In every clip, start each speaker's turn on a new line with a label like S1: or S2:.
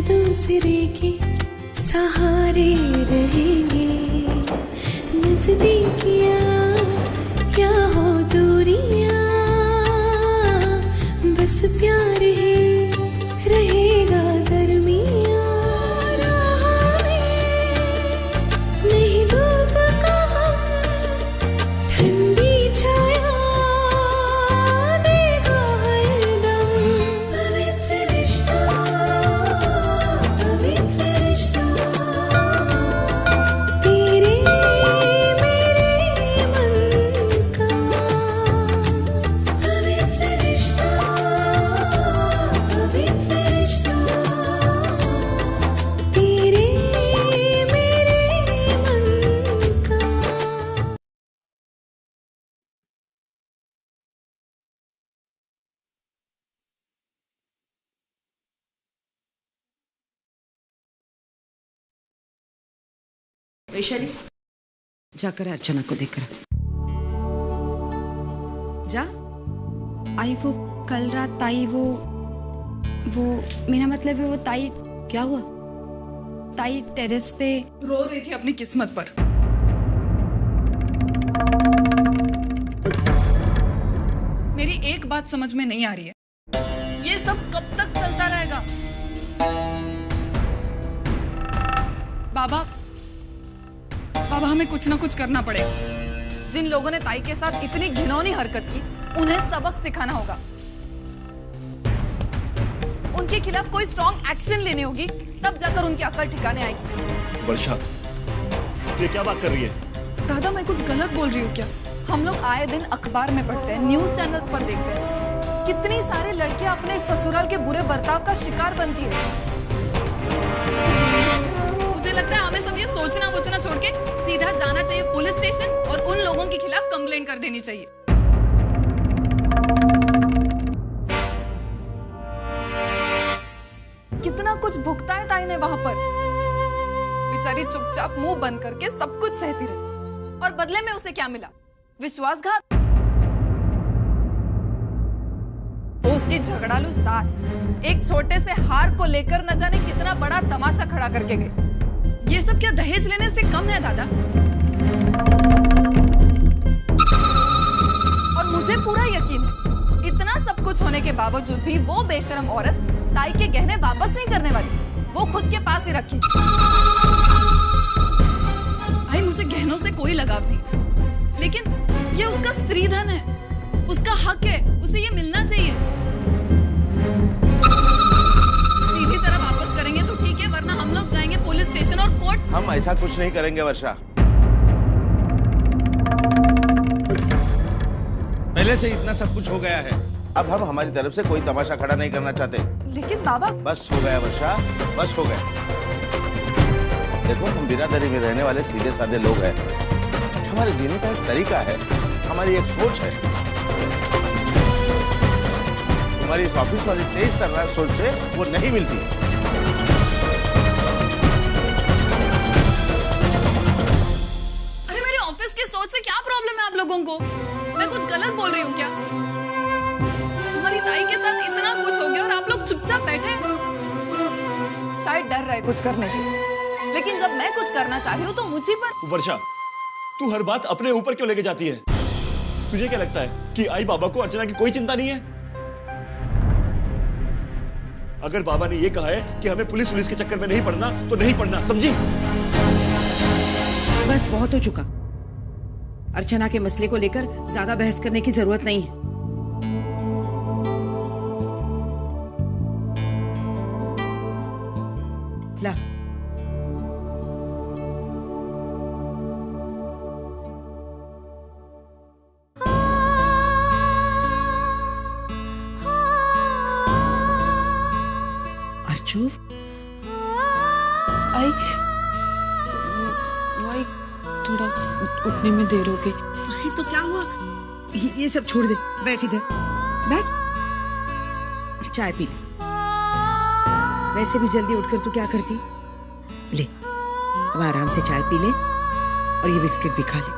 S1: दूसरे के सहारे रहेंगे। नजदीकियां क्या हो दूरियां, बस प्यार ही रहेगा दरमियां। राह में नहीं धूप का हम, ठंडी छाया देगा हरदम। पवित्र रिश्ता, पवित्र रिश्ता, तेरे मेरे मन का। पवित्र रिश्ता, पवित्र रिश्ता, तेरे मेरे मन का।
S2: वैशाली, जाकर अर्चना को देखकर जा।
S3: आई वो कल रात ताई वो मेरा मतलब है वो ताई
S2: क्या हुआ?
S3: ताई टेरेस पे
S4: रो रही थी अपनी किस्मत पर। मेरी एक बात समझ में नहीं आ रही है, ये सब कब तक चलता रहेगा? बाबा हमें कुछ ना कुछ करना पड़ेगा। जिन लोगों ने ताई के साथ इतनी घिनौनी हरकत की, उन्हें सबक सिखाना होगा। उनके खिलाफ कोई स्ट्रॉन्ग एक्शन लेनी होगी, तब जाकर उनकी अकल ठिकाने आएगी।
S5: वर्षा, ये क्या बात कर रही है?
S4: दादा, मैं कुछ गलत बोल रही हूँ क्या? हम लोग आए दिन अखबार में पढ़ते हैं, न्यूज चैनल्स पर देखते हैं, कितनी सारी लड़कियां अपने ससुराल के बुरे बर्ताव का शिकार बनती है। मुझे लगता है हमें सब ये सोचना वोचना छोड़ के सीधा जाना चाहिए पुलिस स्टेशन और उन लोगों के खिलाफ कंप्लेंट कर देनी चाहिए। कितना कुछ भुगता है ताई ने वहां पर। बेचारी चुपचाप मुंह बंद करके सब कुछ सहती रही, और बदले में उसे क्या मिला? विश्वासघात। वो उसकी झगड़ालू सास एक छोटे से हार को लेकर न जाने कितना बड़ा तमाशा खड़ा करके गई। ये सब क्या दहेज लेने से कम है दादा? और मुझे पूरा यकीन है, इतना सब कुछ होने के बावजूद भी वो बेशरम औरत ताई के गहने वापस नहीं करने वाली। वो खुद के पास ही रखी। भाई, मुझे गहनों से कोई लगाव नहीं, लेकिन ये उसका स्त्री धन है, उसका हक है, उसे ये मिलना चाहिए। सीधी तरह वापस करेंगे तो ठीक है, वरना हम लोग जाएंगे पुलिस स्टेशन और कोर्ट।
S6: हम ऐसा कुछ नहीं करेंगे वर्षा। पहले से इतना सब कुछ हो गया है, अब हम हमारी तरफ से कोई तमाशा खड़ा नहीं करना चाहते।
S4: लेकिन बाबा,
S6: बस हो गया वर्षा, बस हो गया। देखो, हम बिरादरी में रहने वाले सीधे साधे लोग हैं। हमारे जीने का एक तरीका है, हमारी एक सोच है। तुम्हारी इस ऑफिस वाली तेज तर्रार सोच से वो नहीं मिलती।
S4: अरे मेरे ऑफिस की सोच से क्या प्रॉब्लम है आप लोगों को? मैं कुछ गलत बोल रही हूँ क्या? हमारी ताई के साथ इतना कुछ हो गया और आप लोग चुपचाप बैठे हैं। शायद डर रहे कुछ करने से, लेकिन जब मैं कुछ करना चाह रही हूँ तो मुझी पर।
S5: वर्षा, तू हर बात अपने ऊपर क्यों लेके जाती है? तुझे क्या लगता है कि आई बाबा को अर्चना की कोई चिंता नहीं है? अगर बाबा ने ये कहा है कि हमें पुलिस के चक्कर में नहीं पड़ना, तो नहीं पड़ना, समझी?
S2: बस बहुत हो चुका। अर्चना के मसले को लेकर ज्यादा बहस करने की जरूरत नहीं है। ला, अर्चू,
S4: आई थोड़ा उठने में देर हो गई।
S2: अरे तो क्या हुआ? ये सब छोड़ दे, बैठ इधर, बैठ, चाय पी ले। वैसे भी जल्दी उठकर तू क्या करती? ले, अब आराम से चाय पी ले और ये बिस्किट भी खा ले।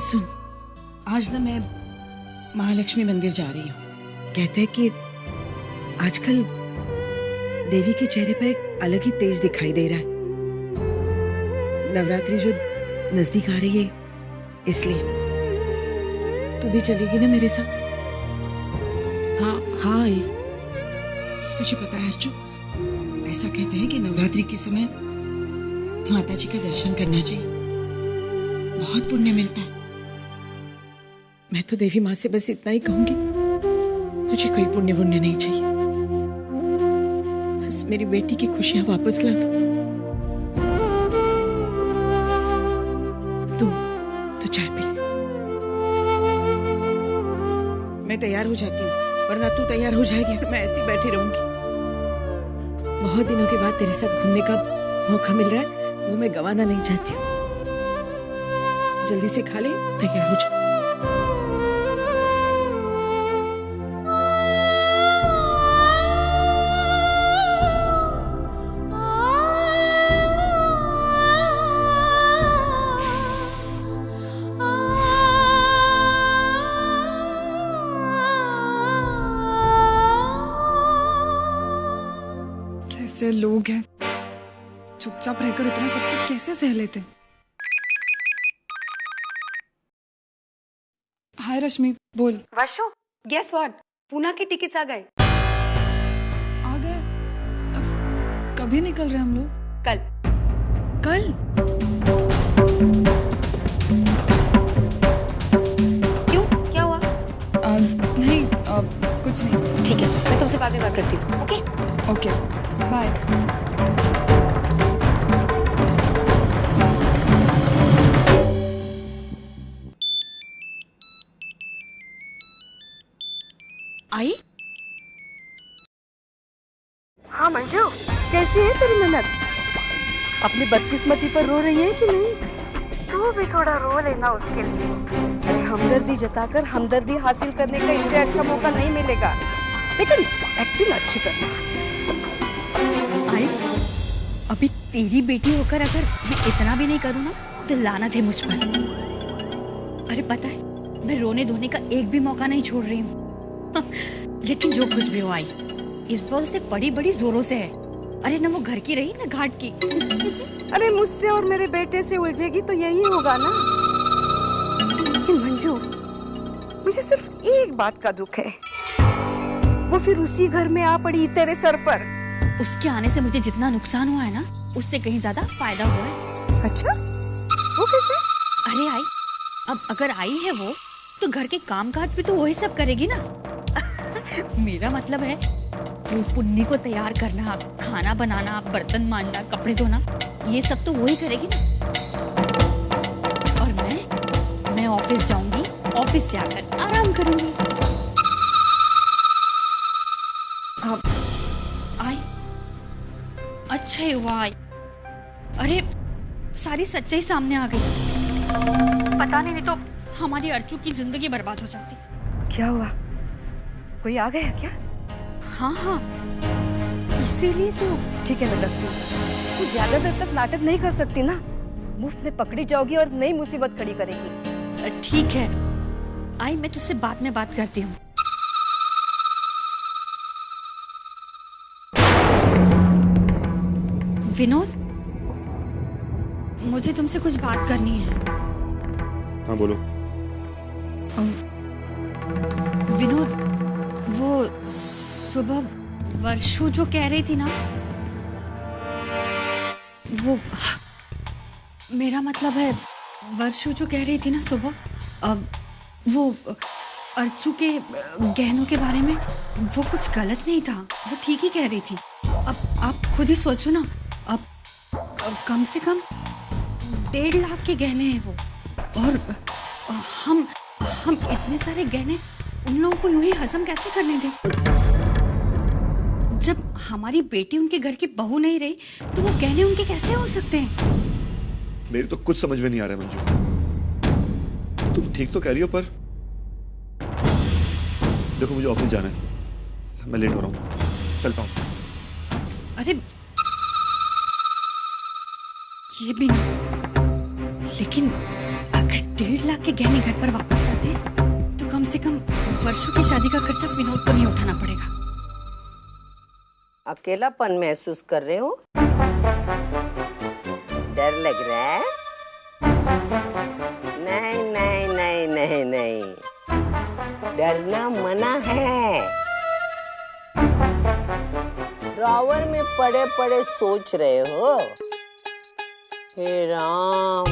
S2: सुन, आज ना मैं महालक्ष्मी मंदिर जा रही हूँ। कहते हैं कि आजकल देवी के चेहरे पर एक अलग ही तेज दिखाई दे रहा है। नवरात्रि जो नजदीक आ रही है इसलिए। तू भी चलेगी ना मेरे साथ? हाँ हाँ आई। तुझे पता है अर्जु, ऐसा कहते हैं कि नवरात्रि के समय माता जी का दर्शन करना चाहिए, बहुत पुण्य मिलता है। मैं तो देवी माँ से बस इतना ही कहूंगी, मुझे कोई पुण्य पुण्य नहीं चाहिए, बस मेरी बेटी की खुशियां वापस ला दो। तू चाय पी ले। मैं तैयार हो जाती हूँ, वरना तू तैयार हो जाएगी और मैं ऐसे ही बैठी रहूंगी। बहुत दिनों के बाद तेरे साथ घूमने का मौका मिल रहा है, वो मैं गंवाना नहीं चाहती हूँ। जल्दी से खा ले, तैयार हो जा।
S4: कैसे लोग हैं, चुपचाप रहकर इतना सब कुछ कैसे सह लेते। हाय रश्मि, बोल।
S7: वर्षो, गेस व्हाट? पूना के टिकट्स आ गए।
S4: आ गए? अब कभी निकल रहे हम लोग?
S7: कल।
S4: कल?
S7: क्यों, क्या हुआ?
S4: नहीं, कुछ नहीं।
S7: ठीक है, मैं तुमसे बाद में बात करती हूँ। Okay
S4: okay, bye.
S2: आई?
S7: हाँ मंजू, कैसी है तेरी ननद? अपनी बदकिस्मती पर रो रही है कि नहीं? तू भी थोड़ा रो लेना उसके लिए। अरे हमदर्दी जताकर हमदर्दी हासिल करने का इससे अच्छा मौका नहीं मिलेगा, लेकिन एक्टिंग अच्छी करना।
S8: आई, अभी तेरी बेटी होकर अगर मैं इतना भी नहीं करूँ ना तो लानत है मुझ पर। अरे पता है, मैं रोने धोने का एक भी मौका नहीं छोड़ रही हूँ। लेकिन जो कुछ भी हो आई, इस बार उसे बड़ी बड़ी जोरों से है। अरे न वो घर की रही ना घाट की।
S7: अरे मुझसे और मेरे बेटे से उलझेगी तो यही होगा ना। लेकिन मंजू, मुझे सिर्फ एक बात का दुख है, वो फिर उसी घर में आ पड़ी तेरे सर पर।
S8: उसके आने से मुझे जितना नुकसान हुआ है ना, उससे कहीं ज्यादा फायदा हुआ है।
S7: अच्छा, वो कैसे?
S8: अरे आई, अब अगर आई है वो, तो घर के काम काज भी तो वही सब करेगी ना। मेरा मतलब है वो पुन्नी को तैयार करना, खाना बनाना, बर्तन मांजना, कपड़े धोना, ये सब तो वही करेगी ना। और मैं ऑफिस जाऊंगी, ऑफिस से आकर आराम करूंगी। अब आई, अच्छा ही हुआ आई। अरे सारी सच्चाई सामने आ गई। पता नहीं तो हमारी अर्चू की जिंदगी बर्बाद हो जाती।
S7: क्या हुआ? कोई आ गया क्या?
S8: हाँ हाँ, इसीलिए तो।
S7: ठीक है मैं रखती हूँ। तू ज्यादा देर तक नाटक नहीं कर सकती ना, मुफ्त में पकड़ी जाओगी और नई मुसीबत खड़ी करेगी।
S8: ठीक है आई, मैं तुझसे बाद में बात करती हूँ। विनोद, मुझे तुमसे कुछ बात करनी है।
S5: हाँ बोलो।
S8: विनोद, वो सुबह वर्षु जो कह रही थी ना, वो मेरा मतलब है वर्षु जो कह रही थी ना सुबह, वो अर्चू के गहनों के बारे में, वो कुछ गलत नहीं था, वो ठीक ही कह रही थी। अब आप खुद ही सोचो ना, अब कम से कम 1.5 लाख के गहने हैं वो, और हम इतने सारे गहने उन लोगों को यूं ही हजम कैसे करने दें? जब हमारी बेटी उनके घर की बहू नहीं रही, तो वो गहने उनके कैसे हो सकते हैं?
S5: मेरी तो कुछ समझ में नहीं आ रहा है मंजू। तुम ठीक तो कह रही हो, पर देखो मुझे ऑफिस जाना है, मैं लेट हो रहा हूँ, चलता हूँ।
S8: अरे ये भी नहीं, लेकिन अगर 1.5 लाख के गहने घर पर वापस आते तो कम से कम वर्षों की शादी का खर्चा विनोद को नहीं उठाना पड़ेगा।
S9: अकेलापन महसूस कर रहे हो? डर लग रहा है? नहीं नहीं नहीं नहीं नहीं, डरना मना है। ड्रॉवर में पड़े पड़े सोच रहे हो, हे राम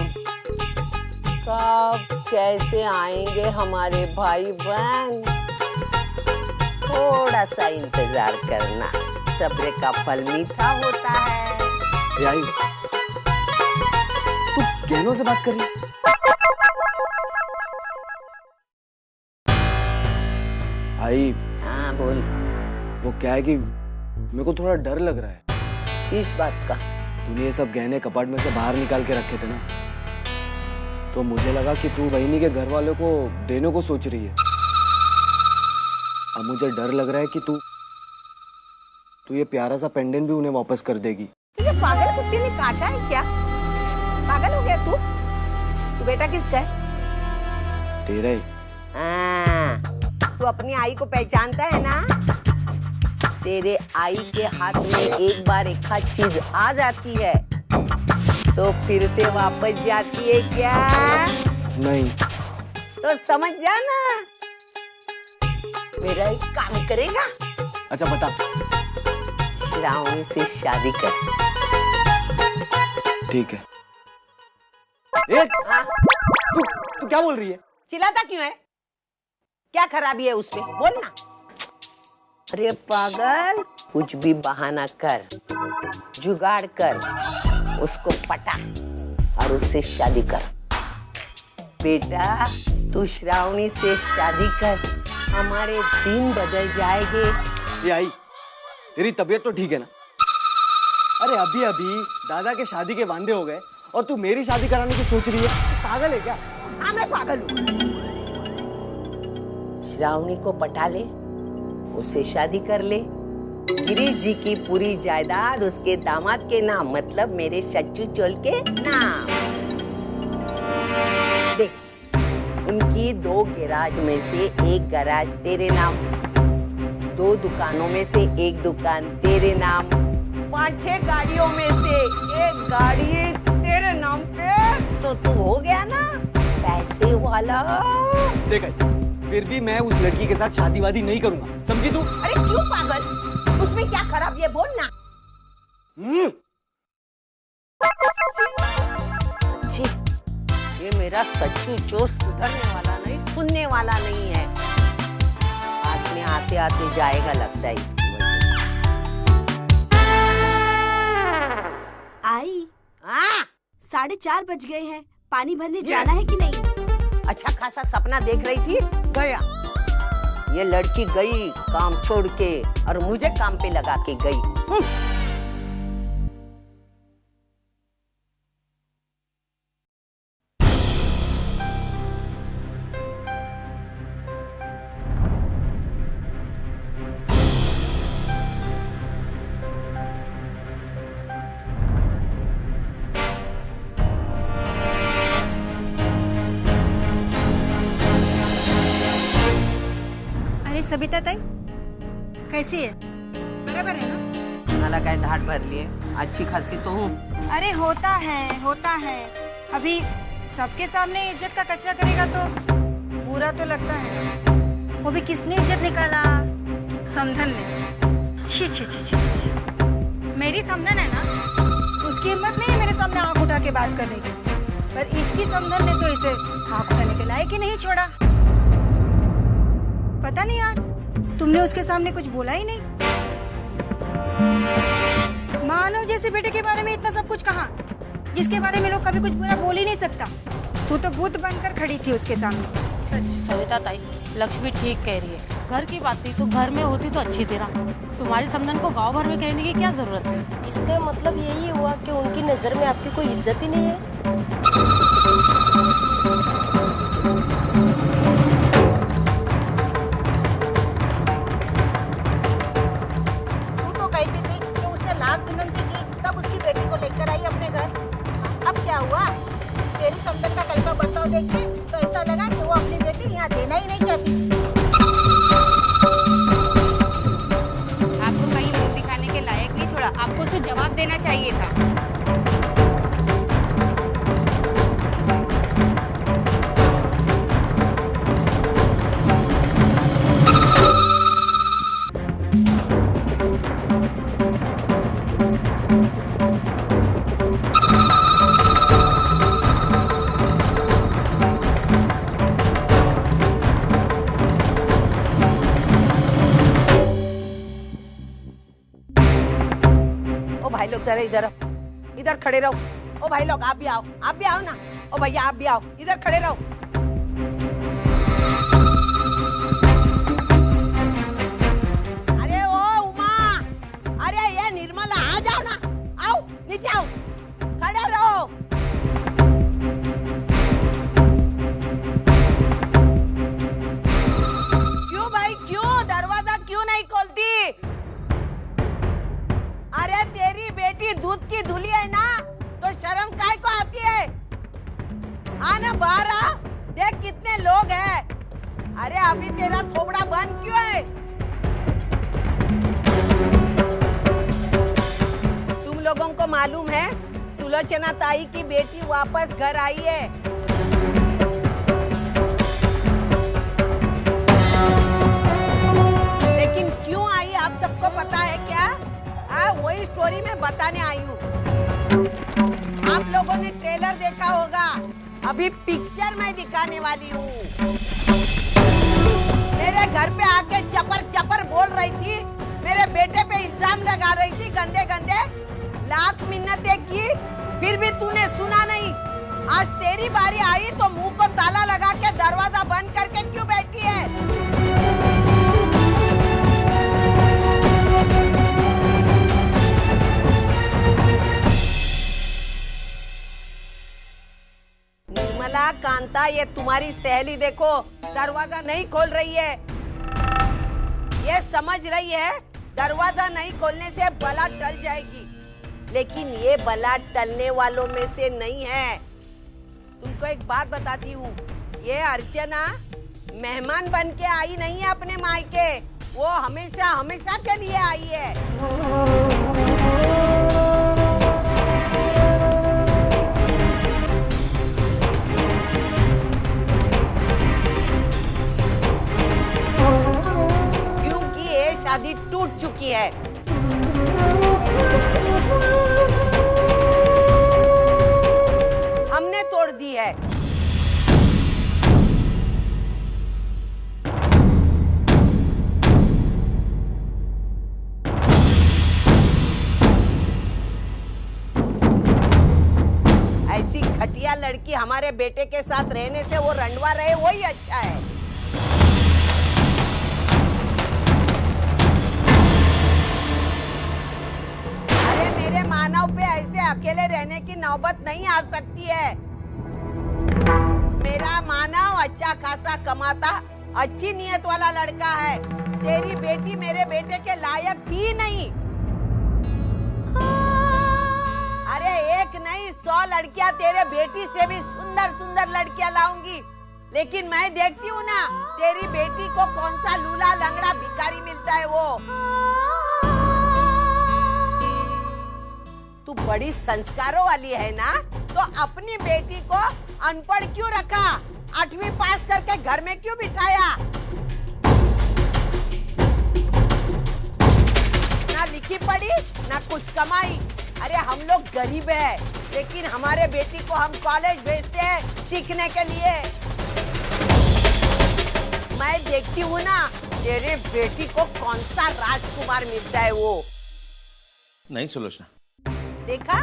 S9: कब कैसे आएंगे हमारे भाई बहन। थोड़ा सा इंतजार करना, सब्र का फल मीठा होता है।
S10: आई तू गहनों से बात कर रही? भाई
S9: हाँ बोल।
S10: वो क्या है कि मेरे को थोड़ा डर लग रहा है।
S9: किस बात का?
S10: तूने ये सब गहने कपाट में से बाहर निकाल के रखे थे ना, तो मुझे लगा कि तू वहीनी के घर वालों को देने को सोच रही है। अब मुझे डर लग रहा है कि तू ये प्यारा सा पेंडेंट भी उन्हें वापस कर देगी।
S9: तुझे पागल कुत्ते ने काटा है क्या? पागल हो गया तू बेटा किसका है?
S10: तेरा ही।
S9: तू अपनी आई को पहचानता है ना? तेरे आई के हाथ में एक बार एक आध चीज आ जाती है तो फिर से वापस जाती है क्या?
S10: नहीं।
S9: तो समझ जाना, मेरा एक काम करेगा।
S10: अच्छा बता।
S9: श्रावणी से शादी कर।
S10: ठीक है। तू क्या बोल रही है?
S9: चिल्लाता क्यों है? क्या खराबी है उसमें? बोल ना। अरे पागल, कुछ भी बहाना कर, जुगाड़ कर, उसको पटा और उससे शादी कर। बेटा तू श्रावणी से शादी कर, हमारे दिन बदल जाएंगे।
S10: ये आई, तेरी तबीयत तो ठीक है ना? अरे अभी अभी दादा के शादी के वांदे हो गए और तू मेरी शादी कराने की सोच रही है? पागल है क्या?
S9: हाँ मैं पागल हूँ। श्रावणी को पटा ले, उससे शादी कर ले, गिरीश जी की पूरी जायदाद उसके दामाद के नाम, मतलब मेरे सच्चू चोल के नाम। देख, उनकी 2 गैराज में से एक गैराज तेरे नाम, 2 दुकानों में से एक दुकान तेरे नाम, 5-6 गाड़ियों में से एक गाड़ी तेरे नाम पे, तो तू हो गया ना पैसे वाला।
S10: देखा, फिर भी मैं उस लड़की के साथ शादी वादी नहीं करूंगा, समझी तू?
S9: अरे क्यों पागल, उसमें क्या खराब ये बोल ना। ये मेरा सच्चू चोर सुधरने वाला नहीं, सुनने वाला नहीं है। हाथ में आते आते जाएगा लगता है इसकी वजह से।
S7: आई
S9: हाँ
S7: 4:30 बज गए हैं, पानी भरने जाना है कि नहीं?
S9: अच्छा खासा सपना देख रही थी, गया। ये लड़की गई काम छोड़ के और मुझे काम पे लगा के गई।
S8: सबिता ताई कैसी है? बराबर है ना?
S9: नाला का धाट भर लिए, अच्छी खासी तो हूँ।
S8: अरे होता है। अभी सबके सामने इज्जत का कचरा करेगा तो बुरा तो लगता है। वो भी किसने इज्जत निकाला? समधन ने। छी छी छी छी छी। मेरी समधन है ना, उसकी हिम्मत नहीं है मेरे सामने आंख उठा के बात करने की, पर इसकी समधन ने तो इसे आंख उठाने के लायक ही नहीं छोड़ा। पता नहीं यार, तुमने उसके सामने कुछ बोला ही नहीं। मानव जैसे बेटे के बारे में इतना सब कुछ कहा, जिसके बारे में लोग कभी कुछ बुरा बोल ही नहीं सकता। तू तो भूत बनकर खड़ी थी उसके सामने। सच।
S11: सविता ताई, लक्ष्मी ठीक कह रही है। घर की बात थी तो घर में होती तो अच्छी थी ना। तुम्हारी समधन को गांव भर में कहने की क्या जरूरत है?
S7: इसका मतलब यही हुआ कि उनकी नजर में आपकी कोई इज्जत ही नहीं है।
S9: तेरी समधन का कल का बर्ताव देख के तो ऐसा लगा कि वो अपनी बेटी यहाँ देना ही नहीं चाहती।
S3: आपको कहीं मुंह दिखाने के लायक
S12: बोला, आपको उसे जवाब देना चाहिए था।
S9: भाई लोग जरा इधर खड़े रहो। ओ भाई लोग आप भी आओ ना। ओ भैया आप भी आओ, इधर खड़े रहो। अरे ओ उमा, अरे ये निर्मला आ जाओ ना, आओ नीचे आओ, खड़े रहो। क्यों भाई क्यों दरवाजा क्यों नहीं खोलती? अरे तेरी बेटी दूध की धुली है ना, तो शर्म काय को आती है? आना बाहर आ, देख कितने लोग हैं। अरे अभी तेरा थोबड़ा बंद क्यों है? तुम लोगों को मालूम है सुलोचना ताई की बेटी वापस घर आई है। लेकिन क्यों आई आप सबको पता है क्या? वही स्टोरी मैं बताने आई हूँ। आप लोगों ने ट्रेलर देखा होगा, अभी पिक्चर मैं दिखाने वाली हूँ। मेरे घर पे आके चपर बोल रही थी, मेरे बेटे पे इल्जाम लगा रही थी गंदे गंदे। लाख मिन्नतें की, फिर भी तूने सुना नहीं। आज तेरी बारी आई तो मुंह को ताला लगा के दरवाजा बंद करके क्यों बैठी है? निर्मला, कांता, ये तुम्हारी सहेली देखो दरवाजा नहीं खोल रही है। ये समझ रही है दरवाजा नहीं खोलने से बला टल जाएगी, लेकिन ये बला टलने वालों में से नहीं है। तुमको एक बात बताती हूँ, ये अर्चना मेहमान बन के आई नहीं है अपने मायके, वो हमेशा हमेशा के लिए आई है। शादी टूट चुकी है। हमने तोड़ दी है। ऐसी घटिया लड़की हमारे बेटे के साथ रहने से वो रंडवा रहे, वही अच्छा है। मेरे मानव पे ऐसे अकेले रहने की नौबत नहीं आ सकती है। मेरा मानव अच्छा खासा कमाता, अच्छी नीयत वाला लड़का है। तेरी बेटी मेरे बेटे के लायक थी नहीं। अरे एक नहीं 100 लड़कियां तेरे बेटी से भी सुंदर सुंदर लड़कियां लाऊंगी, लेकिन मैं देखती हूँ ना तेरी बेटी को कौन सा लूला लंगड़ा भिखारी मिलता है। वो तू बड़ी संस्कारों वाली है ना, तो अपनी बेटी को अनपढ़ क्यों रखा? 8वीं पास करके घर में क्यों बिठाया? ना लिखी पढ़ी ना कुछ कमाई। अरे हम लोग गरीब है, लेकिन हमारे बेटी को हम कॉलेज भेजते हैं सीखने के लिए। मैं देखती हूँ ना तेरे बेटी को कौन सा राजकुमार मिलता है। वो
S6: नहीं सुलोचना,
S9: देखा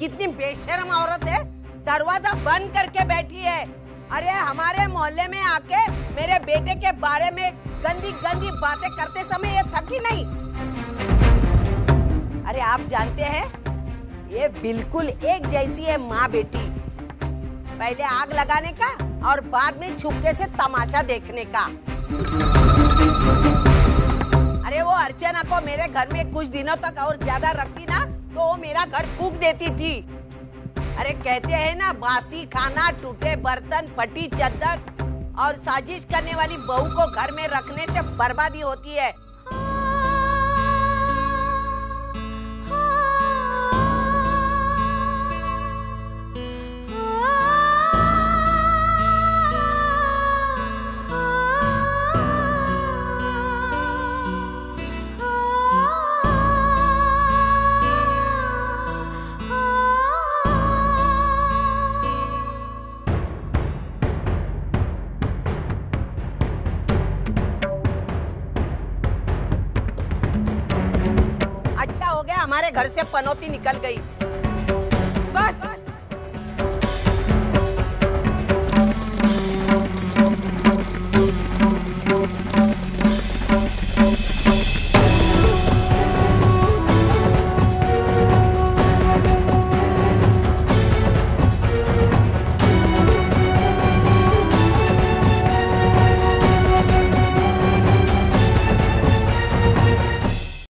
S9: कितनी बेशर्म औरत है, दरवाजा बंद करके बैठी है। अरे हमारे मोहल्ले में आके मेरे बेटे के बारे में गंदी गंदी बातें करते समय ये थकी नहीं? अरे आप जानते हैं ये बिल्कुल एक जैसी है माँ बेटी। पहले आग लगाने का और बाद में छुपके से तमाशा देखने का। अरे वो अर्चना को मेरे घर में कुछ दिनों तक और ज्यादा रखती ना तो वो मेरा घर फूंक देती थी। अरे कहते हैं ना बासी खाना, टूटे बर्तन, फटी चद्दर और साजिश करने वाली बहू को घर में रखने से बर्बादी होती है। पनौती निकल गई। बस